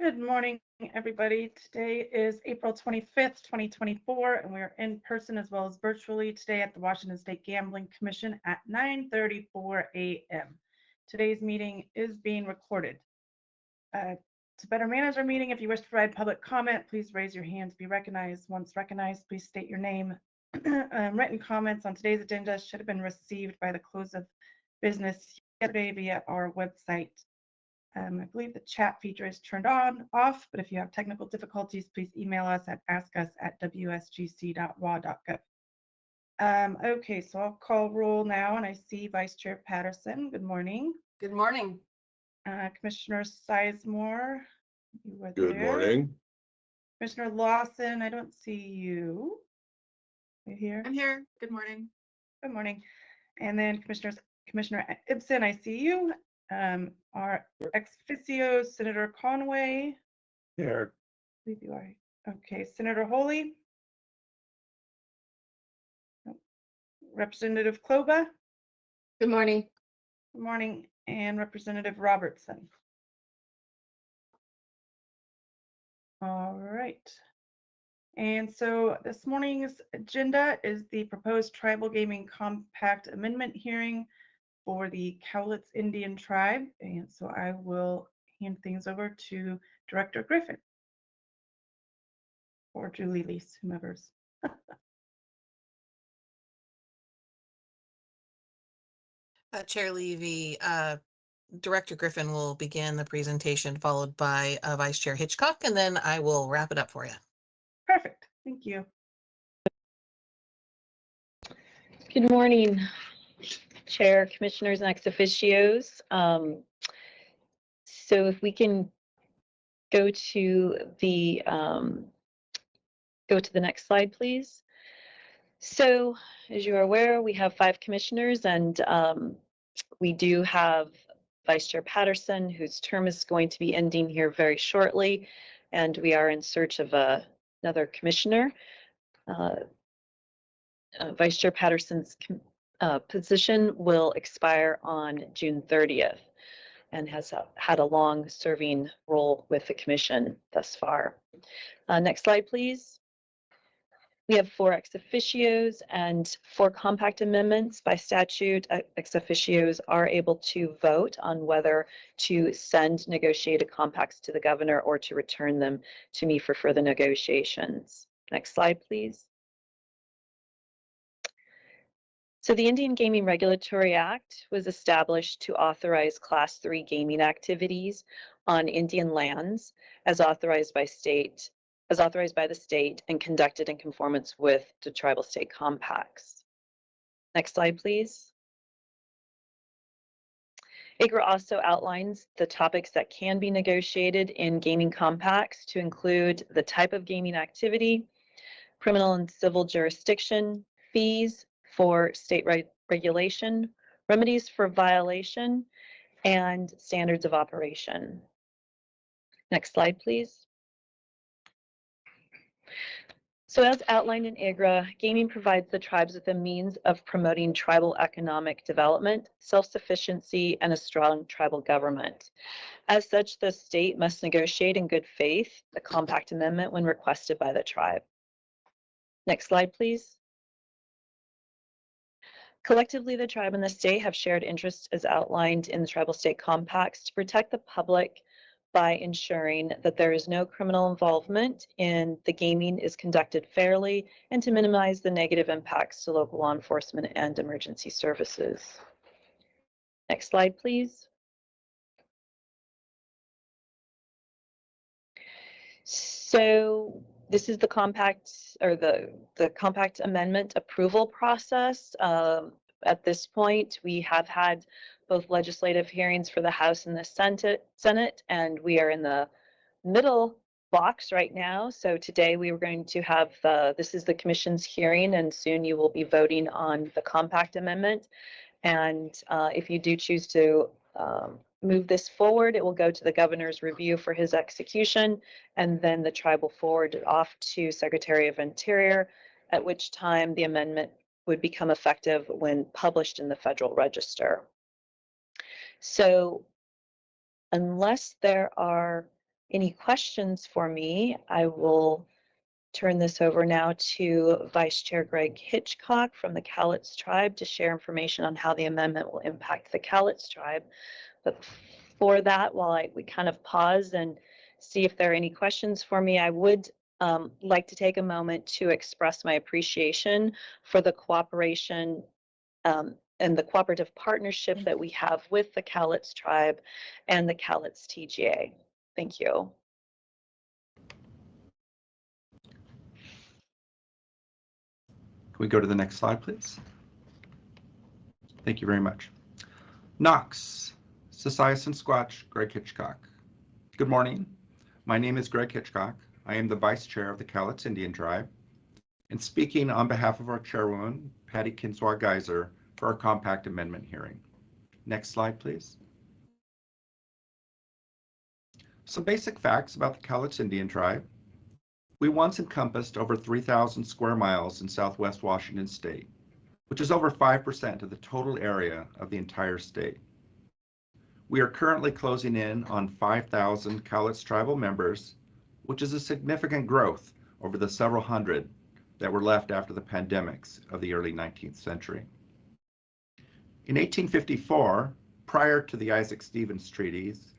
Good morning, everybody. Today is April 25th, 2024, and we're in person as well as virtually today at the Washington State Gambling Commission at 9:34 a.m. Today's meeting is being recorded. To better manage our meeting, if you wish to provide public comment, please raise your hand to be recognized. Once recognized, please state your name. Written comments on today's agenda should have been received by the close of business yesterday via our website. I believe the chat feature is turned off, but if you have technical difficulties, please email us at askus@wsgc.wa.gov. Okay, so I'll call roll now, and I see Vice Chair Patterson. Good morning. Good morning. Commissioner Sizemore, you were Good there. morning. Commissioner Lawson, I don't see you. You here? I'm here. Good morning. Good morning. And then Commissioner Ibsen, I see you. Our ex officio, Senator Conway. Here. I believe you are. Okay, Senator Holy. Representative Kloba. Good morning. Good morning. And Representative Robertson. All right. And so this morning's agenda is the proposed Tribal Gaming Compact Amendment hearing for the Cowlitz Indian Tribe. And so I will hand things over to Director Griffin or Julie Lease, whomever's. Chair Levy, Director Griffin will begin the presentation, followed by Vice Chair Hitchcock, and then I will wrap it up for you. Perfect. Thank you. Good morning, Chair, Commissioners, and ex officios. So if we can go to the next slide, please. So as you are aware, we have 5 commissioners, and we do have Vice Chair Patterson, whose term is going to be ending here very shortly, and we are in search of another commissioner. Vice Chair Patterson's position will expire on June 30th and has had a long-serving role with the commission thus far. Next slide, please. We have 4 ex officios and 4 compact amendments. By statute, ex officios are able to vote on whether to send negotiated compacts to the governor or to return them to me for further negotiations. Next slide, please. So the Indian Gaming Regulatory Act was established to authorize Class 3 gaming activities on Indian lands as authorized by the state and conducted in conformance with the tribal state compacts. Next slide, please. IGRA also outlines the topics that can be negotiated in gaming compacts to include the type of gaming activity, criminal and civil jurisdiction, fees for state regulation, remedies for violation, and standards of operation. Next slide, please. So as outlined in IGRA, gaming provides the tribes with a means of promoting tribal economic development, self-sufficiency, and a strong tribal government. As such, the state must negotiate in good faith the compact amendment when requested by the tribe. Next slide, please. Collectively, the tribe and the state have shared interests as outlined in the tribal state compacts to protect the public by ensuring that there is no criminal involvement in the gaming is conducted fairly and to minimize the negative impacts to local law enforcement and emergency services. Next slide, please. So this is the compact or the compact amendment approval process. At this point, we have had both legislative hearings for the House and the Senate, and we are in the middle box right now. So today we were going to have this is the Commission's hearing, and soon you will be voting on the compact amendment. And if you do choose to move this forward, it will go to the governor's review for his execution, and then the tribe will forward it off to Secretary of Interior, at which time the amendment would become effective when published in the Federal Register. So unless there are any questions for me, I will turn this over now to Vice Chair Greg Hitchcock from the Cowlitz Tribe to share information on how the amendment will impact the Cowlitz Tribe. But for that, while we kind of pause and see if there are any questions for me, I would like to take a moment to express my appreciation for the cooperation and the cooperative partnership that we have with the Cowlitz Tribe and the Cowlitz TGA. Thank you. Can we go to the next slide, please? Thank you very much. Knox, cessation Squatch, Greg Hitchcock. Good morning. My name is Greg Hitchcock. I am the Vice Chair of the Cowlitz Indian Tribe and speaking on behalf of our Chairwoman, Patty Kinswa-Geiser, for our compact amendment hearing. Next slide, please. Some basic facts about the Cowlitz Indian Tribe. We once encompassed over 3,000 square miles in southwest Washington state, which is over 5% of the total area of the entire state. We are currently closing in on 5,000 Cowlitz tribal members, which is a significant growth over the several hundred that were left after the pandemics of the early 19th century. In 1854, prior to the Isaac Stevens treaties,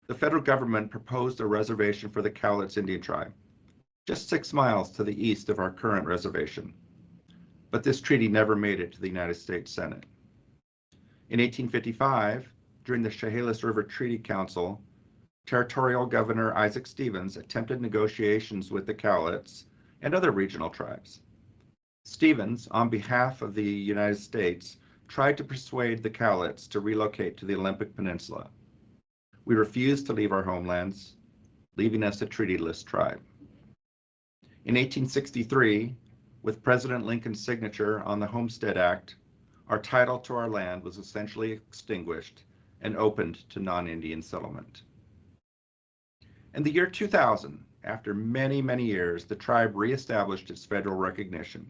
the federal government proposed a reservation for the Cowlitz Indian Tribe, just 6 miles to the east of our current reservation. But this treaty never made it to the United States Senate. In 1855, during the Chehalis River Treaty Council, Territorial Governor Isaac Stevens attempted negotiations with the Cowlitz and other regional tribes. Stevens, on behalf of the United States, tried to persuade the Cowlitz to relocate to the Olympic Peninsula. We refused to leave our homelands, leaving us a treatyless tribe. In 1863, with President Lincoln's signature on the Homestead Act, our title to our land was essentially extinguished and opened to non-Indian settlement. In the year 2000, after many, many years, the tribe reestablished its federal recognition.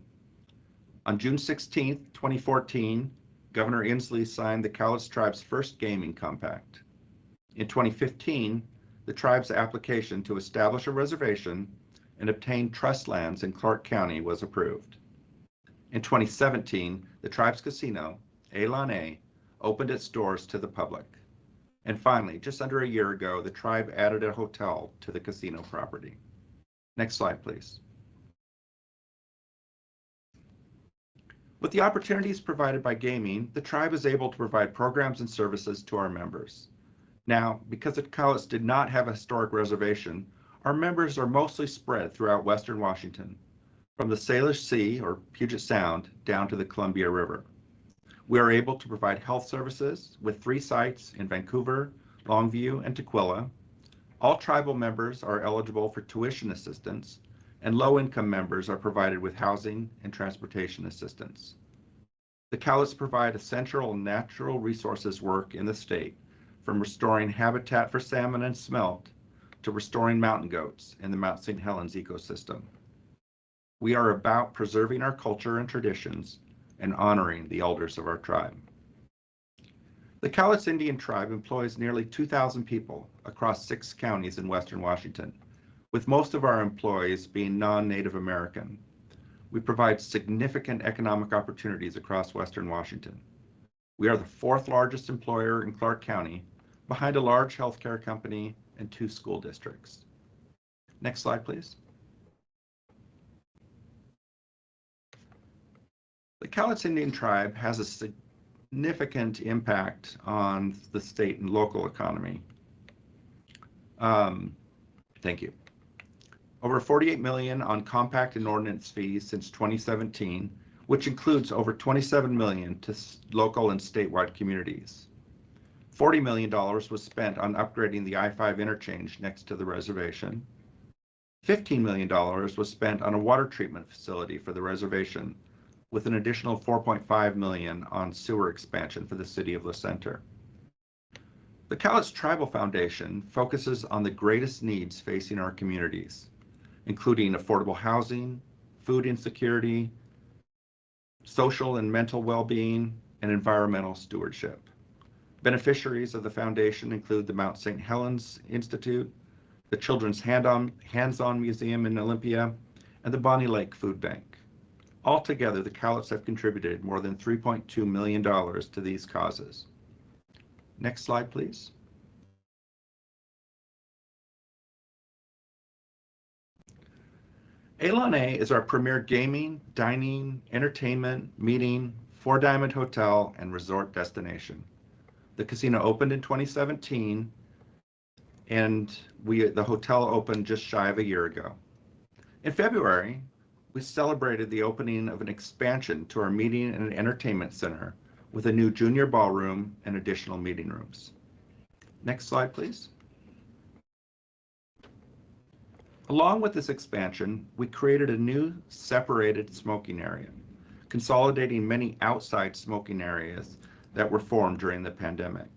On June 16, 2014, Governor Inslee signed the Cowlitz Tribe's first gaming compact. In 2015, the tribe's application to establish a reservation and obtain trust lands in Clark County was approved. In 2017, the tribe's casino, Elan A, opened its doors to the public. And finally, just under a year ago, the tribe added a hotel to the casino property. Next slide, please. With the opportunities provided by gaming, the tribe is able to provide programs and services to our members. Now, because the Cowlitz did not have a historic reservation, our members are mostly spread throughout Western Washington, from the Salish Sea or Puget Sound down to the Columbia River. We are able to provide health services with 3 sites in Vancouver, Longview, and Tukwila. All tribal members are eligible for tuition assistance, and low-income members are provided with housing and transportation assistance. The Cowlitz provide essential natural resources work in the state, from restoring habitat for salmon and smelt to restoring mountain goats in the Mount St. Helens ecosystem. We are about preserving our culture and traditions and honoring the elders of our tribe. The Cowlitz Indian Tribe employs nearly 2,000 people across 6 counties in Western Washington, with most of our employees being non-Native American. We provide significant economic opportunities across Western Washington. We are the 4th largest employer in Clark County, behind a large healthcare company and 2 school districts. Next slide, please. The Cowlitz Indian Tribe has a significant impact on the state and local economy. Thank you. Over 48 million on compact and ordinance fees since 2017, which includes over 27 million to local and statewide communities. $40 million was spent on upgrading the I-5 interchange next to the reservation. $15 million was spent on a water treatment facility for the reservation, with an additional $4.5 million on sewer expansion for the city of La Center. The Cowlitz Tribal Foundation focuses on the greatest needs facing our communities, including affordable housing, food insecurity, social and mental well-being, and environmental stewardship. Beneficiaries of the foundation include the Mount St. Helens Institute, the Children's Hands-On Museum in Olympia, and the Bonnie Lake Food Bank. Altogether, the Cowlitz have contributed more than $3.2 million to these causes. Next slide, please. A is our premier gaming, dining, entertainment, meeting, four-diamond hotel, and resort destination. The casino opened in 2017, and the hotel opened just shy of a year ago. In February, we celebrated the opening of an expansion to our meeting and entertainment center with a new junior ballroom and additional meeting rooms. Next slide, please. Along with this expansion, we created a new separated smoking area, consolidating many outside smoking areas that were formed during the pandemic.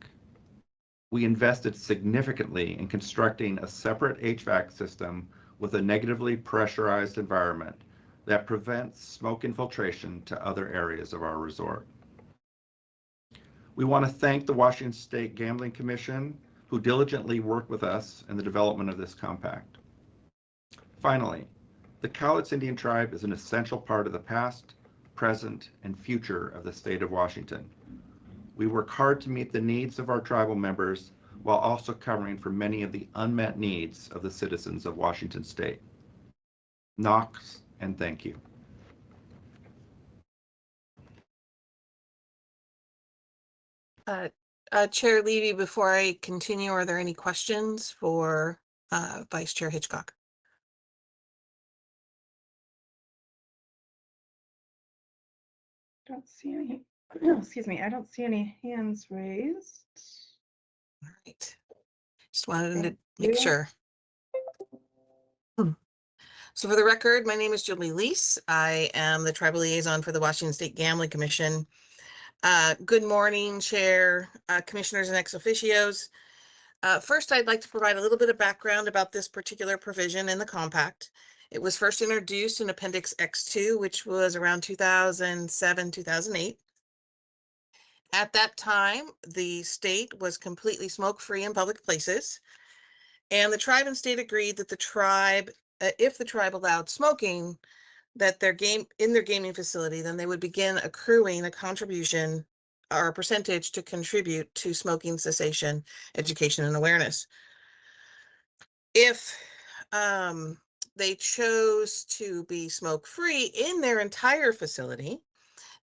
We invested significantly in constructing a separate HVAC system with a negatively pressurized environment that prevents smoke infiltration to other areas of our resort. We want to thank the Washington State Gambling Commission, who diligently worked with us in the development of this compact. Finally, the Cowlitz Indian Tribe is an essential part of the past, present, and future of the state of Washington. We work hard to meet the needs of our tribal members while also covering for many of the unmet needs of the citizens of Washington State. Knox, and thank you. Chair Levy, before I continue, are there any questions for Vice Chair Hitchcock? Don't see any, excuse me, I don't see any hands raised. All right. Just wanted to Thank make you. sure. So for the record, my name is Julie Lease. I am the Tribal Liaison for the Washington State Gambling Commission. Good morning, Chair, Commissioners and ex officios. First, I'd like to provide a little bit of background about this particular provision in the compact. It was first introduced in Appendix X2, which was around 2007, 2008. At that time, the state was completely smoke-free in public places, and the tribe and state agreed that the tribe, if the tribe allowed smoking, that in their gaming facility, then they would begin accruing a contribution or a percentage to contribute to smoking cessation, education, and awareness. If they chose to be smoke-free in their entire facility,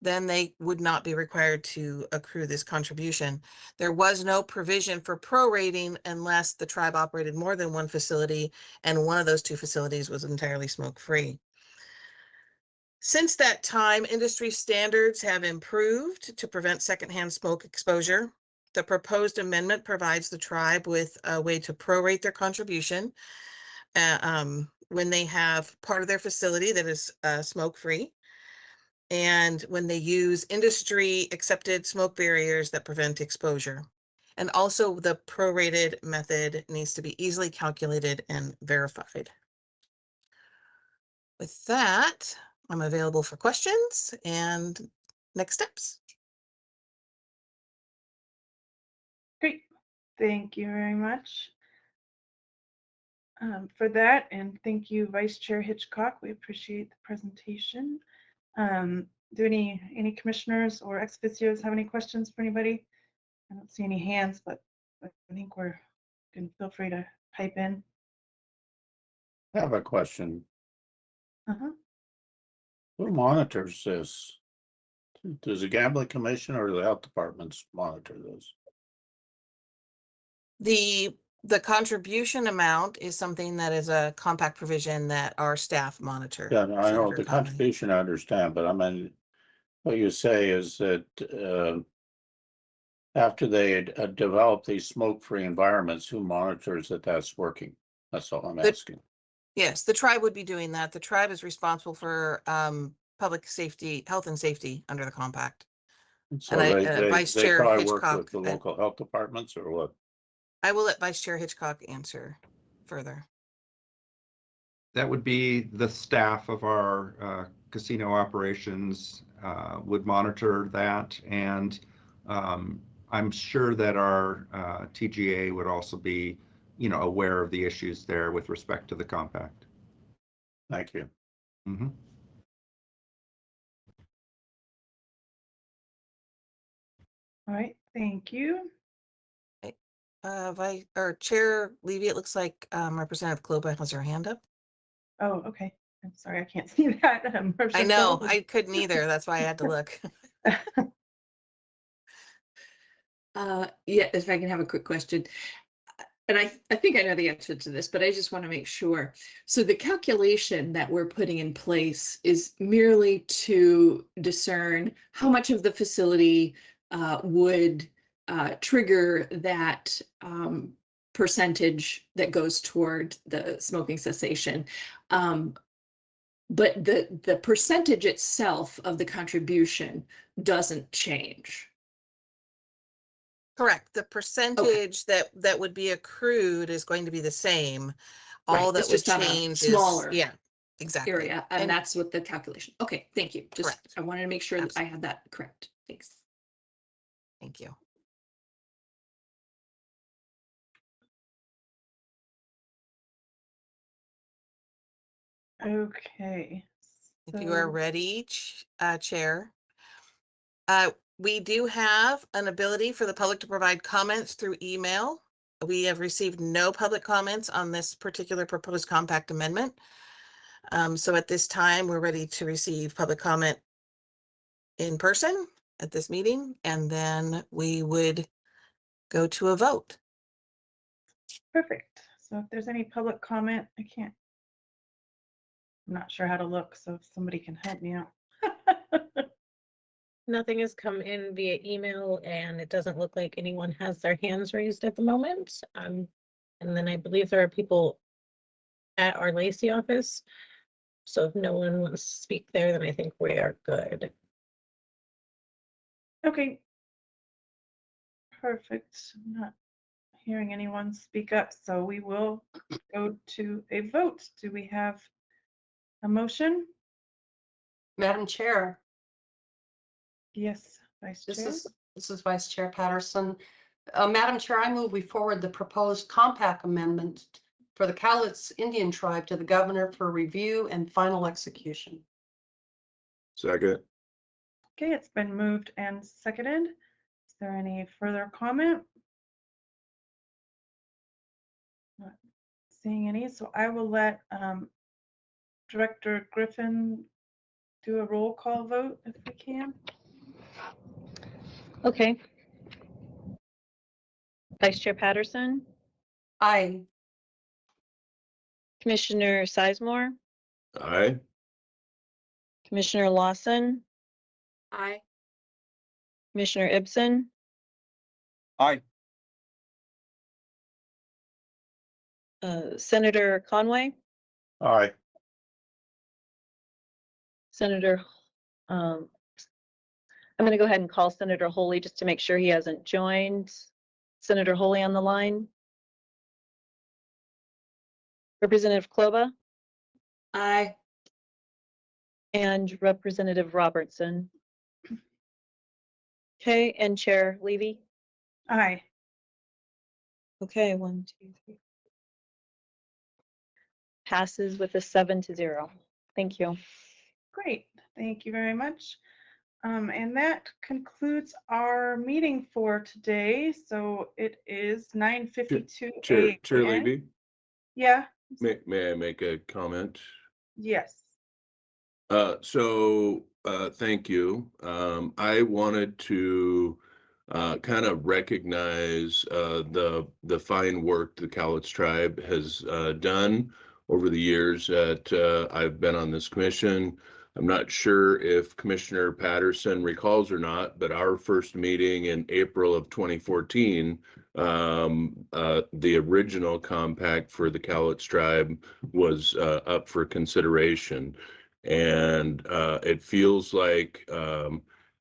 then they would not be required to accrue this contribution. There was no provision for prorating unless the tribe operated more than one facility and one of those two facilities was entirely smoke-free. Since that time, industry standards have improved to prevent secondhand smoke exposure. The proposed amendment provides the tribe with a way to prorate their contribution when they have part of their facility that is smoke-free, and when they use industry accepted smoke barriers that prevent exposure. And also the prorated method needs to be easily calculated and verified. With that, I'm available for questions and next steps. Great, thank you very much for that, and thank you, Vice Chair Hitchcock. We appreciate the presentation. Do any commissioners or ex officios have any questions for anybody? I don't see any hands, but I think you can feel free to pipe in. I have a question. Uh-huh. Who monitors this? Does the Gambling Commission or the health departments monitor this? The contribution amount is something that is a compact provision that our staff monitor. Yeah, I know Senator the Conley. contribution, I understand, but I mean, what you say is that after they develop these smoke-free environments, who monitors that that's working? That's all I'm asking. Yes, the tribe would be doing that. The tribe is responsible for public safety, health and safety under the compact. So And Vice they Chair probably work Hitchcock, with the local health departments or what? I will let Vice Chair Hitchcock answer further. That would be the staff of our casino operations would monitor that, and I'm sure that our TGA would also be aware of the issues there with respect to the compact. Thank you. Mhm. All right, thank you. Chair Levy, it looks like Representative Kloba has her hand up. Oh, okay. I'm sorry, I can't see that. I know, I couldn't either. That's why I had to look. Yeah, if I can have a quick question. And I think I know the answer to this, but I just want to make sure. So the calculation that we're putting in place is merely to discern how much of the facility would trigger that percentage that goes toward the smoking cessation. But the percentage itself of the contribution doesn't change. Correct. The percentage that would be accrued is going to be the same. All Right, that it's would just on a change is, smaller yeah, exactly. area, and that's what the calculation. Okay, thank you. Just, Correct. I wanted to make sure that I had that correct. Thanks. Thank you. Okay. If you are so- ready, Chair. We do have an ability for the public to provide comments through email. We have received no public comments on this particular proposed compact amendment. So at this time, we're ready to receive public comment in person at this meeting, and then we would go to a vote. Perfect. So if there's any public comment, I'm not sure how to look, so if somebody can help me out. Nothing has come in via email, and it doesn't look like anyone has their hands raised at the moment. And then I believe there are people at our Lacey office. So if no one wants to speak there, then I think we are good. Okay. Perfect. I'm not hearing anyone speak up, so we will go to a vote. Do we have a motion? Madam Chair, Yes, Vice Chair. this is Vice Chair Patterson. Madam Chair, I move we forward the proposed compact amendment for the Cowlitz Indian Tribe to the governor for review and final execution. Second. Okay, it's been moved and seconded. Is there any further comment? Not seeing any, so I will let Director Griffin do a roll call vote if we can. Okay. Vice Chair Patterson, Aye. Commissioner Sizemore, Aye. Commissioner Lawson, Aye. Commissioner Ibsen, Aye. Senator Conway, Aye. Senator, I'm going to go ahead and call Senator Holy just to make sure he hasn't joined. Senator Holy on the line. Representative Kloba Aye. and Representative Robertson. Okay, and Chair Levy. Aye. Okay, 1, 2, 3. Passes with a 7-0. Thank you. Great, thank you very much. And that concludes our meeting for today. So it is 9:52 Chair a.m. Levy, Yeah, may I make a comment? yes. Thank you. I wanted to kind of recognize the fine work the Cowlitz Tribe has done over the years that I've been on this commission. I'm not sure if Commissioner Patterson recalls or not, but our first meeting in April of 2014, the original compact for the Cowlitz Tribe was up for consideration. And it feels like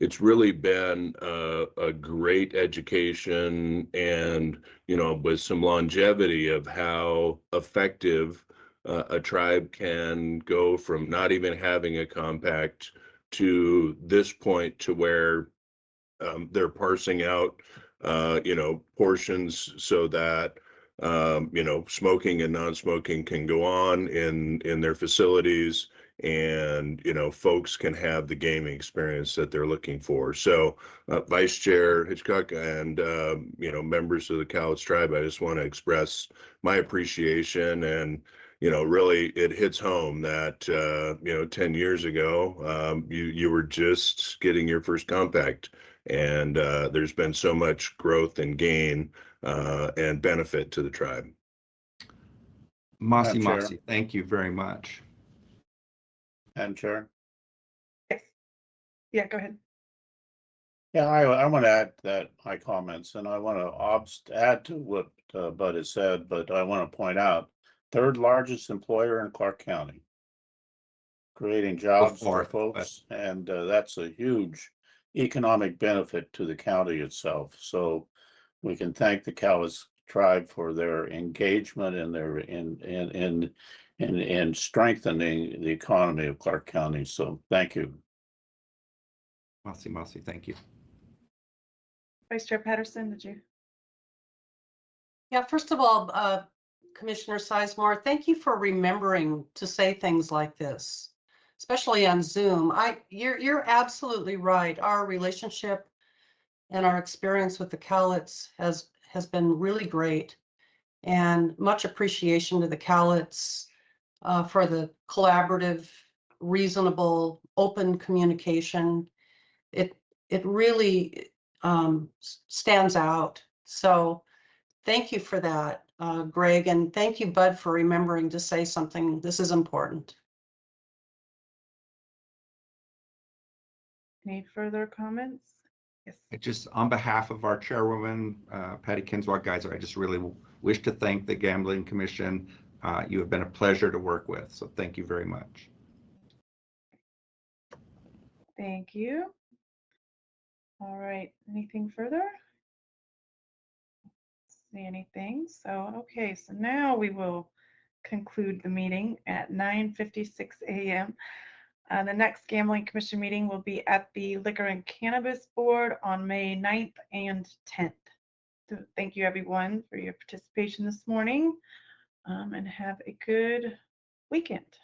it's really been a great education and, with some longevity of how effective a tribe can go from not even having a compact to this point to where they're parsing out, portions so that you know, smoking and non-smoking can go on in their facilities, and you know, folks can have the gaming experience that they're looking for. So Vice Chair Hitchcock and you know, members of the Cowlitz Tribe, I just want to express my appreciation. And you know, really it hits home that you know, 10 years ago you were just getting your first compact, and there's been so much growth and gain and benefit to the tribe. Mossy, Madam Chair. Mossy, thank you very much. Madam Chair. Yes. Yeah, go ahead. Yeah, I want to add that my comments, and I want to add to what Bud has said, but I want to point out, third largest employer in Clark County, creating jobs for fourth, but- folks, and that's a huge economic benefit to the county itself. So we can thank the Cowlitz Tribe for their engagement and their in strengthening the economy of Clark County. So thank you. Mossy, Mossy, thank you. Vice Chair Patterson, did you? Yeah, first of all, Commissioner Sizemore, thank you for remembering to say things like this, especially on Zoom. You're absolutely right. Our relationship and our experience with the Cowlitz has been really great, and much appreciation to the Cowlitz for the collaborative, reasonable, open communication. It really stands out. So thank you for that, Greg, and thank you, Bud, for remembering to say something. This is important. Any further comments? Yes. Just on behalf of our chairwoman, Patty Kinswag Geyser, I just really wish to thank the Gambling Commission. You have been a pleasure to work with, so thank you very much. Thank you. All right, anything further? See anything? So, okay, so now we will conclude the meeting at 9:56 a.m. The next Gambling Commission meeting will be at the Liquor and Cannabis Board on May 9th and 10th. So thank you, everyone, for your participation this morning, and have a good weekend.